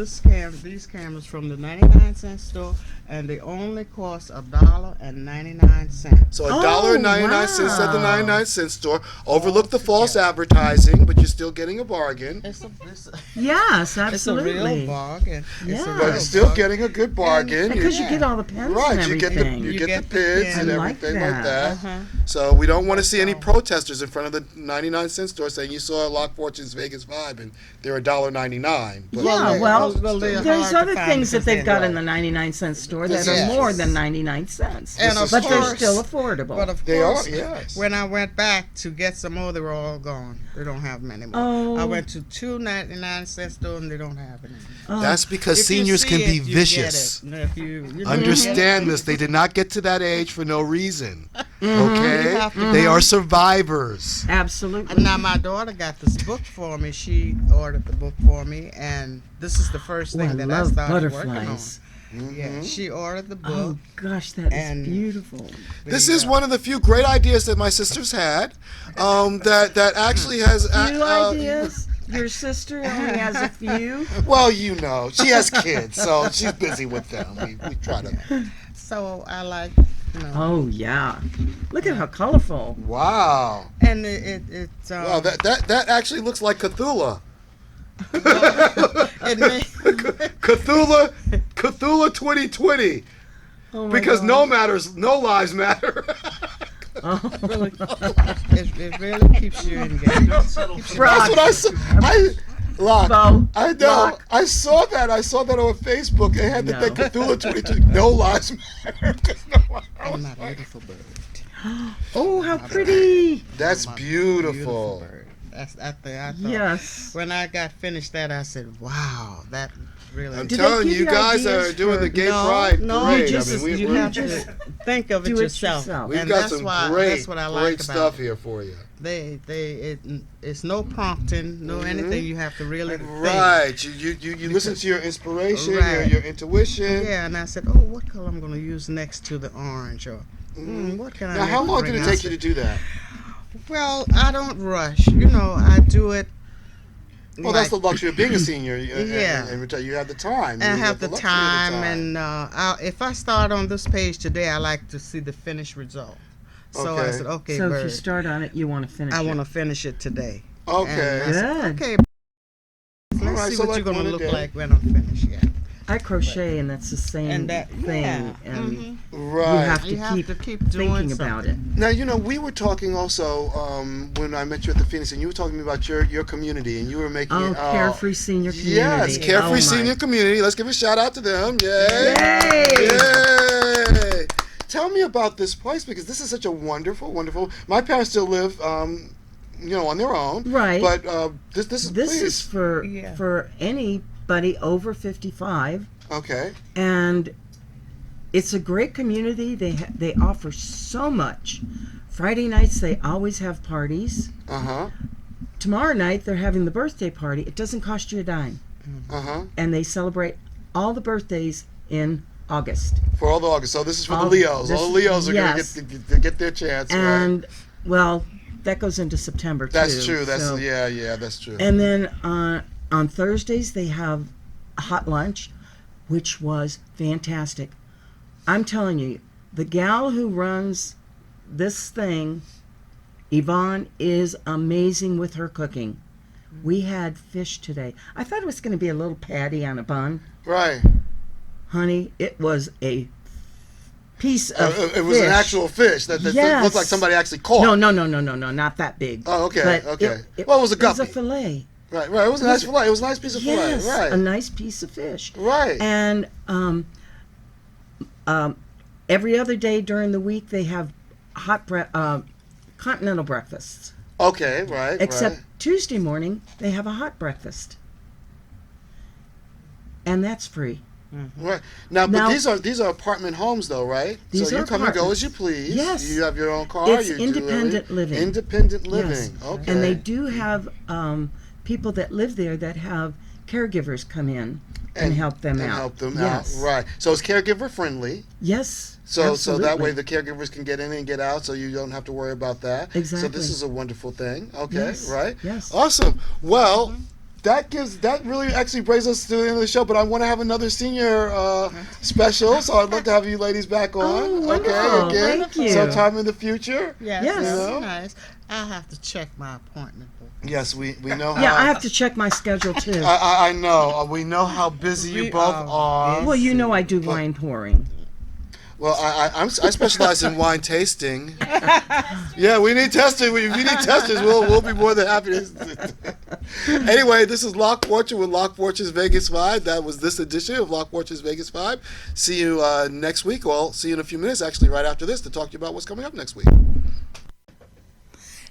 [SPEAKER 7] these cameras from the 99-cent store, and they only cost $1.99.
[SPEAKER 2] So
[SPEAKER 5] Oh,
[SPEAKER 2] $1.99 at the
[SPEAKER 5] wow.
[SPEAKER 2] 99-cent store. Overlook the false advertising, but you're still getting a bargain.
[SPEAKER 7] It's
[SPEAKER 5] Yes,
[SPEAKER 7] a real
[SPEAKER 5] absolutely.
[SPEAKER 7] bargain.
[SPEAKER 5] Yeah.
[SPEAKER 2] But
[SPEAKER 7] real
[SPEAKER 2] you're still
[SPEAKER 7] bargain.
[SPEAKER 2] getting a good bargain.
[SPEAKER 5] Because you get all the pens
[SPEAKER 2] Right,
[SPEAKER 5] and
[SPEAKER 2] you get the
[SPEAKER 5] everything.
[SPEAKER 2] you
[SPEAKER 7] You
[SPEAKER 2] get
[SPEAKER 7] get
[SPEAKER 2] the
[SPEAKER 7] the
[SPEAKER 2] PIDs
[SPEAKER 7] pen.
[SPEAKER 2] and
[SPEAKER 5] I like
[SPEAKER 2] everything like
[SPEAKER 5] that.
[SPEAKER 2] that. So we don't want to see any protesters in front of the 99-cent store saying you saw Locq Fortune's Vegas Vibe and they're $1.99. But
[SPEAKER 5] Yeah, well,
[SPEAKER 7] they're
[SPEAKER 5] there's
[SPEAKER 7] hard to
[SPEAKER 5] other
[SPEAKER 7] find
[SPEAKER 5] things that
[SPEAKER 7] because
[SPEAKER 5] they've got
[SPEAKER 7] they're-
[SPEAKER 5] in the 99-cent store that
[SPEAKER 7] Yes.
[SPEAKER 5] are more than 99 cents.
[SPEAKER 7] And of
[SPEAKER 5] but they're
[SPEAKER 7] course-
[SPEAKER 5] still affordable.
[SPEAKER 7] But of
[SPEAKER 2] They are,
[SPEAKER 7] course,
[SPEAKER 2] yes.
[SPEAKER 7] when I went back to get some more, they were all gone. They don't have them anymore.
[SPEAKER 5] Oh.
[SPEAKER 7] I went to 2.99-cent store and they don't have it anymore.
[SPEAKER 2] that's because
[SPEAKER 7] If you
[SPEAKER 2] seniors
[SPEAKER 7] see
[SPEAKER 2] can be
[SPEAKER 7] it, you
[SPEAKER 2] vicious.
[SPEAKER 7] get it. If you
[SPEAKER 2] Understand this. They did not get to that age for no reason.
[SPEAKER 7] You
[SPEAKER 2] Okay?
[SPEAKER 7] have to-
[SPEAKER 2] They are survivors.
[SPEAKER 5] Absolutely.
[SPEAKER 7] And now my daughter got this book for me. She ordered the book for me, and this is the first
[SPEAKER 5] Oh,
[SPEAKER 7] thing
[SPEAKER 5] I
[SPEAKER 7] that
[SPEAKER 5] love
[SPEAKER 7] I started
[SPEAKER 5] butterflies.
[SPEAKER 7] working on. Yeah, she ordered the book.
[SPEAKER 5] Oh gosh, that is
[SPEAKER 7] And-
[SPEAKER 5] beautiful.
[SPEAKER 2] This is one of the few great ideas that my sisters had. That actually has
[SPEAKER 5] Few ideas. Your sister only has a few.
[SPEAKER 2] Well, you know, she has kids, so she's busy with them. We try to.
[SPEAKER 7] So I like,
[SPEAKER 5] Oh yeah, look at how colorful.
[SPEAKER 2] Wow.
[SPEAKER 7] and it's
[SPEAKER 2] Wow, that actually looks like Cthulhu.
[SPEAKER 7] it may,
[SPEAKER 2] Cthulhu 2020.
[SPEAKER 5] Oh my
[SPEAKER 2] Because
[SPEAKER 5] God.
[SPEAKER 2] no lives matter.
[SPEAKER 7] it really keeps you engaged.
[SPEAKER 2] That's what I saw. Locq,
[SPEAKER 5] Bo,
[SPEAKER 2] I know.
[SPEAKER 5] Locq.
[SPEAKER 2] I saw that. I saw that on Facebook. It had the
[SPEAKER 5] No.
[SPEAKER 2] thing Cthulhu 2020. No lives matter. 'Cause
[SPEAKER 7] And my beautiful bird.
[SPEAKER 5] Oh, how pretty!
[SPEAKER 2] That's
[SPEAKER 7] My
[SPEAKER 2] beautiful.
[SPEAKER 7] bird. I thought,
[SPEAKER 5] Yes.
[SPEAKER 7] when I got finished that, I said, wow, that really.
[SPEAKER 2] I'm
[SPEAKER 5] Do they
[SPEAKER 2] telling
[SPEAKER 5] give
[SPEAKER 2] you,
[SPEAKER 5] you
[SPEAKER 2] guys
[SPEAKER 5] ideas
[SPEAKER 2] are doing
[SPEAKER 5] for-
[SPEAKER 2] the gay
[SPEAKER 7] No,
[SPEAKER 2] pride
[SPEAKER 7] no,
[SPEAKER 2] parade.
[SPEAKER 7] you just-
[SPEAKER 2] I mean,
[SPEAKER 7] you have to think of it
[SPEAKER 5] Do it
[SPEAKER 7] yourself.
[SPEAKER 5] yourself.
[SPEAKER 2] we've
[SPEAKER 7] And
[SPEAKER 2] got
[SPEAKER 7] that's
[SPEAKER 2] some
[SPEAKER 7] why,
[SPEAKER 2] great,
[SPEAKER 7] that's what I like
[SPEAKER 2] great
[SPEAKER 7] about
[SPEAKER 2] stuff
[SPEAKER 7] it.
[SPEAKER 2] here for you.
[SPEAKER 7] It's no prompting, no anything. You have to really think.
[SPEAKER 2] Right. You listen to your inspiration,
[SPEAKER 7] Right.
[SPEAKER 2] your intuition.
[SPEAKER 7] Yeah, and I said, oh, what color I'm going to use next to the orange, or what can I?
[SPEAKER 2] Now, how long did it
[SPEAKER 7] bring
[SPEAKER 2] take
[SPEAKER 7] out?
[SPEAKER 2] you to do that?
[SPEAKER 7] Well, I don't rush. I do it.
[SPEAKER 2] Well, that's the luxury of being a senior.
[SPEAKER 7] Yeah.
[SPEAKER 2] And you have the time.
[SPEAKER 7] I
[SPEAKER 2] You
[SPEAKER 7] have the
[SPEAKER 2] luxury of
[SPEAKER 7] time, and if I start on this page today, I like to see the finished result. So I
[SPEAKER 2] Okay.
[SPEAKER 7] said, okay,
[SPEAKER 5] So if
[SPEAKER 7] Bird,
[SPEAKER 5] you start on it, you want to finish
[SPEAKER 7] I
[SPEAKER 5] it.
[SPEAKER 7] want to finish it today.
[SPEAKER 2] Okay.
[SPEAKER 7] And I said,
[SPEAKER 5] Good.
[SPEAKER 7] okay, let's
[SPEAKER 2] right,
[SPEAKER 7] see
[SPEAKER 2] so
[SPEAKER 7] what
[SPEAKER 2] like
[SPEAKER 7] you're going
[SPEAKER 2] one
[SPEAKER 7] to
[SPEAKER 2] a
[SPEAKER 7] look
[SPEAKER 2] day.
[SPEAKER 7] like when I'm finished. Yeah.
[SPEAKER 5] I crochet, and that's the same
[SPEAKER 7] And that,
[SPEAKER 5] thing.
[SPEAKER 7] yeah.
[SPEAKER 5] And
[SPEAKER 2] Right.
[SPEAKER 5] you have to
[SPEAKER 7] You have
[SPEAKER 5] keep
[SPEAKER 7] to keep doing
[SPEAKER 5] thinking about it.
[SPEAKER 7] something.
[SPEAKER 2] Now, we were talking also when I met you at the Phoenix, and you were talking to me about your community, and you were making
[SPEAKER 5] Oh,
[SPEAKER 2] it.
[SPEAKER 5] Carefree Senior Community.
[SPEAKER 2] Yes, Carefree
[SPEAKER 5] Oh, my.
[SPEAKER 2] Senior Community. Let's give a shout out to them. Yay!
[SPEAKER 5] Yay!
[SPEAKER 2] Yay! Tell me about this place, because this is such a wonderful, wonderful. My parents still live, on their own.
[SPEAKER 5] Right.
[SPEAKER 2] But this is
[SPEAKER 5] This
[SPEAKER 2] please.
[SPEAKER 5] is for
[SPEAKER 7] Yeah.
[SPEAKER 5] for anybody over 55,
[SPEAKER 2] Okay.
[SPEAKER 5] and it's a great community. They offer so much. Friday nights they always have parties.
[SPEAKER 2] Uh-huh.
[SPEAKER 5] Tomorrow night they're having the birthday party. It doesn't cost you a dime,
[SPEAKER 2] Uh-huh.
[SPEAKER 5] and they celebrate all the birthdays in August.
[SPEAKER 2] For all the August. So this is for the
[SPEAKER 5] All-
[SPEAKER 2] Leos.
[SPEAKER 5] this-
[SPEAKER 2] All the Leos are
[SPEAKER 5] yes.
[SPEAKER 2] going to get their chance, right?
[SPEAKER 5] And well, that goes into September too.
[SPEAKER 2] That's true. That's
[SPEAKER 5] so-
[SPEAKER 2] yeah, that's true.
[SPEAKER 5] And then on Thursdays they have a hot lunch, which was fantastic. I'm telling you, the gal who runs this thing, Yvonne, is amazing with her cooking. We had fish today. I thought it was going to be a little patty on a bun.
[SPEAKER 2] Right.
[SPEAKER 5] Honey, it was a piece of
[SPEAKER 2] It was an
[SPEAKER 5] fish.
[SPEAKER 2] actual fish that
[SPEAKER 5] Yes.
[SPEAKER 2] looked like somebody actually caught.
[SPEAKER 5] No, not that big.
[SPEAKER 2] Oh, okay,
[SPEAKER 5] But
[SPEAKER 2] okay.
[SPEAKER 5] It
[SPEAKER 2] Well, it was a
[SPEAKER 5] It was a
[SPEAKER 2] guppy.
[SPEAKER 5] fillet.
[SPEAKER 2] Right. It was a nice fillet. It was a nice piece of
[SPEAKER 5] Yes,
[SPEAKER 2] fillet. Right.
[SPEAKER 5] a nice piece of fish.
[SPEAKER 2] Right.
[SPEAKER 5] And every other day during the week they have continental breakfasts.
[SPEAKER 2] Okay. Right.
[SPEAKER 5] Except
[SPEAKER 2] right.
[SPEAKER 5] Tuesday morning they have a hot breakfast, and that's free.
[SPEAKER 2] Right. Now, but
[SPEAKER 5] Now-
[SPEAKER 2] these are apartment homes, though, right?
[SPEAKER 5] These
[SPEAKER 2] so you
[SPEAKER 5] are
[SPEAKER 2] come and go
[SPEAKER 5] apartments.
[SPEAKER 2] as you please.
[SPEAKER 5] Yes.
[SPEAKER 2] You have your own car.
[SPEAKER 5] It's
[SPEAKER 2] you
[SPEAKER 5] independent
[SPEAKER 2] do
[SPEAKER 5] living.
[SPEAKER 2] Independent
[SPEAKER 5] Yes.
[SPEAKER 2] living. Okay.
[SPEAKER 5] And they do have people that live there that have caregivers come in and help them out.
[SPEAKER 2] Help them
[SPEAKER 5] Yes.
[SPEAKER 2] out. Right. So it's caregiver friendly.
[SPEAKER 5] Yes.
[SPEAKER 2] So that
[SPEAKER 5] absolutely.
[SPEAKER 2] way the caregivers can get in and get out, so you don't have to worry about that. So
[SPEAKER 5] Exactly.
[SPEAKER 2] this is a wonderful thing. Okay.
[SPEAKER 5] Yes,
[SPEAKER 2] Right.
[SPEAKER 5] yes.
[SPEAKER 2] Awesome. Well. That really actually brings us to the end of the show, but I want to have another senior special, so I'd love to have you ladies back on.
[SPEAKER 5] Oh, wonderful.
[SPEAKER 2] Okay, again,
[SPEAKER 5] Thank you.
[SPEAKER 2] sometime in the future.
[SPEAKER 7] Yes,
[SPEAKER 5] Yes.
[SPEAKER 7] that's
[SPEAKER 2] You know?
[SPEAKER 7] nice. I have to check my appointment book.
[SPEAKER 2] Yes, we know how.
[SPEAKER 5] Yeah, I have to check my schedule too.
[SPEAKER 2] I know. We know how busy you
[SPEAKER 7] We
[SPEAKER 2] both
[SPEAKER 7] are
[SPEAKER 2] are.
[SPEAKER 5] Well, you know I do wine pouring.
[SPEAKER 2] Well, I specialize in wine tasting. Yeah, we need testing. We need testers. We'll be more than happy to. Anyway, this is Locq Portrait with Locq Portrait's Vegas Vibe. That was this edition of Locq Portrait's Vegas Vibe. See you next week. Well, see you in a few minutes, actually, right after this, to talk to you about what's coming up next week.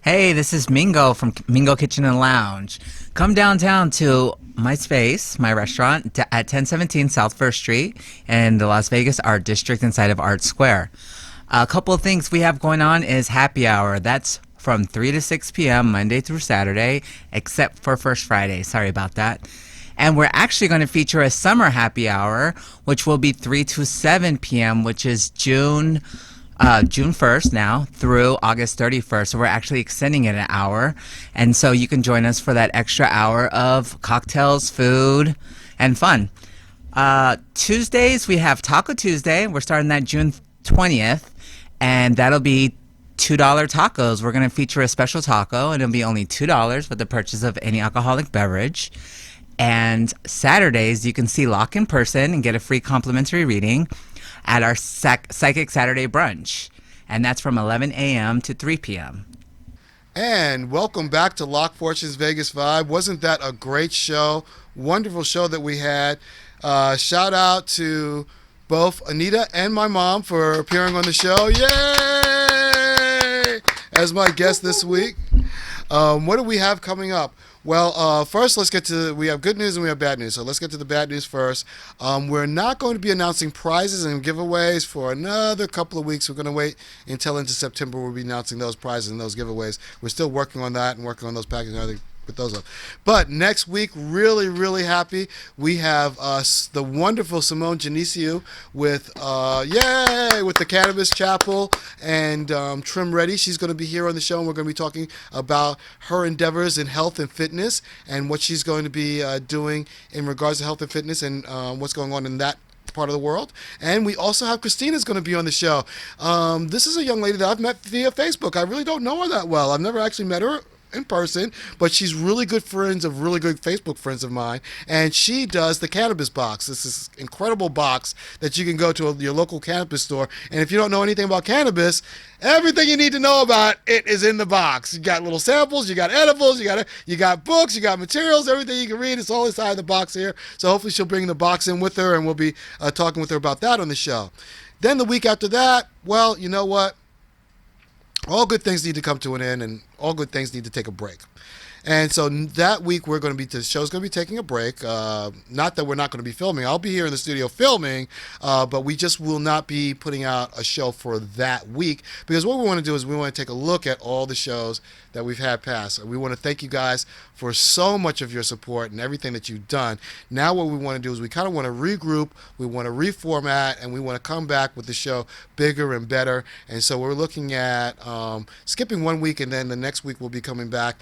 [SPEAKER 4] Hey, this is Mingo from Mingo Kitchen and Lounge. Come downtown to my space, my restaurant, at 1017 South First Street in the Las Vegas Art District inside of Art Square. A couple of things we have going on is happy hour. That's from 3 to 6 p.m. Monday through Saturday, except for First Friday. Sorry about that. And we're actually going to feature a summer happy hour, which will be 3 to 7 p.m., which is June June 1st now through August 31st. So we're actually extending it an hour. And so you can join us for that extra hour of cocktails, food, and fun. Tuesdays, we have Taco Tuesday. We're starting that June 20th. And that'll be $2 tacos. We're going to feature a special taco, and it'll be only $2 for the purchase of any alcoholic beverage. And Saturdays, you can see Locq in person and get a free complimentary reading at our Psychic Saturday brunch. And that's from 11 a.m. to 3 p.m.
[SPEAKER 2] And welcome back to Locq Fortune's Vegas Vibe. Wasn't that a great show? Wonderful show that we had. Shout out to both Anita and my mom for appearing on the show. Yay! As my guest this week. What do we have coming up? Well, first, we have good news and we have bad news. So let's get to the bad news first. We're not going to be announcing prizes and giveaways for another couple of weeks. We're going to wait until into September. We'll be announcing those prizes and those giveaways. We're still working on that and working on those packages and everything. Put those up. But next week, really, really happy. We have the wonderful Simone Genesiu with the Cannabis Chapel and Trim Ready. She's going to be here on the show, and we're going to be talking about her endeavors in health and fitness and what she's going to be doing in regards to health and fitness and what's going on in that part of the world. And we also have Christina's going to be on the show. This is a young lady that I've met via Facebook. I really don't know her that well. I've never actually met her in person, but she's really good Facebook friends of mine, and she does the cannabis box. This is an incredible box that you can go to your local cannabis store, and if you don't know anything about cannabis, everything you need to know about it is in the box. You got little samples, you got edibles, you got books, you got materials, everything you can read. It's all inside the box here. So hopefully she'll bring the box in with her, and we'll be talking with her about that on the show. Then the week after that, well, you know what? All good things need to come to an end, and all good things need to take a break. And so that week the show's going to be taking a break. Not that we're not going to be filming. I'll be here in the studio filming, but we just will not be putting out a show for that week, because what we want to do is we want to take a look at all the shows that we've had past. We want to thank you guys for so much of your support and everything that you've done. Now what we want to do is we kind of want to regroup, we want to reformat, and we want to come back with the show bigger and better. And so we're looking at skipping 1 week, and then the next week we'll be coming back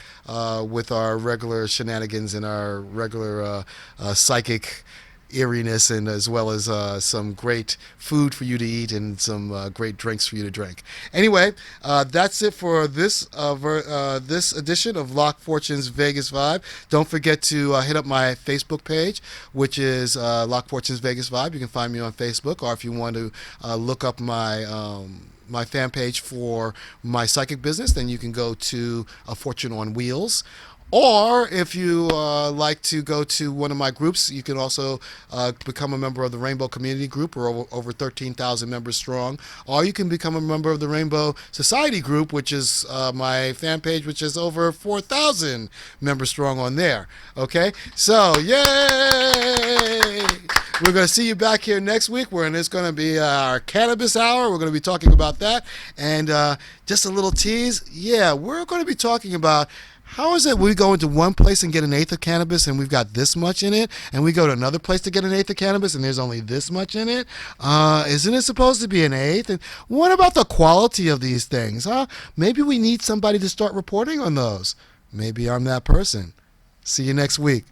[SPEAKER 2] with our regular shenanigans and our regular psychic eeriness, and as well as some great food for you to eat and some great drinks for you to drink. Anyway, that's it for this this edition of Locq Fortune's Vegas Vibe. Don't forget to hit up my Facebook page, which is Locq Fortune's Vegas Vibe. You can find me on Facebook, or if you want to look up my fan page for my psychic business, then you can go to A Fortune on Wheels. Or if you like to go to one of my groups, you can also become a member of the Rainbow Community Group. We're over 13,000 members strong. Or you can become a member of the Rainbow Society Group, which is my fan page, which is over 4,000 members strong on there. Okay? So, yay! We're going to see you back here next week, where it's going to be our cannabis hour. We're going to be talking about that. And just a little tease, we're going to be talking about how is it we go into one place and get an eighth of cannabis and we've got this much in it, and we go to another place to get an eighth of cannabis and there's only this much in it? Isn't it supposed to be an eighth? And what about the quality of these things? Maybe we need somebody to start reporting on those. Maybe I'm that person. See you next week.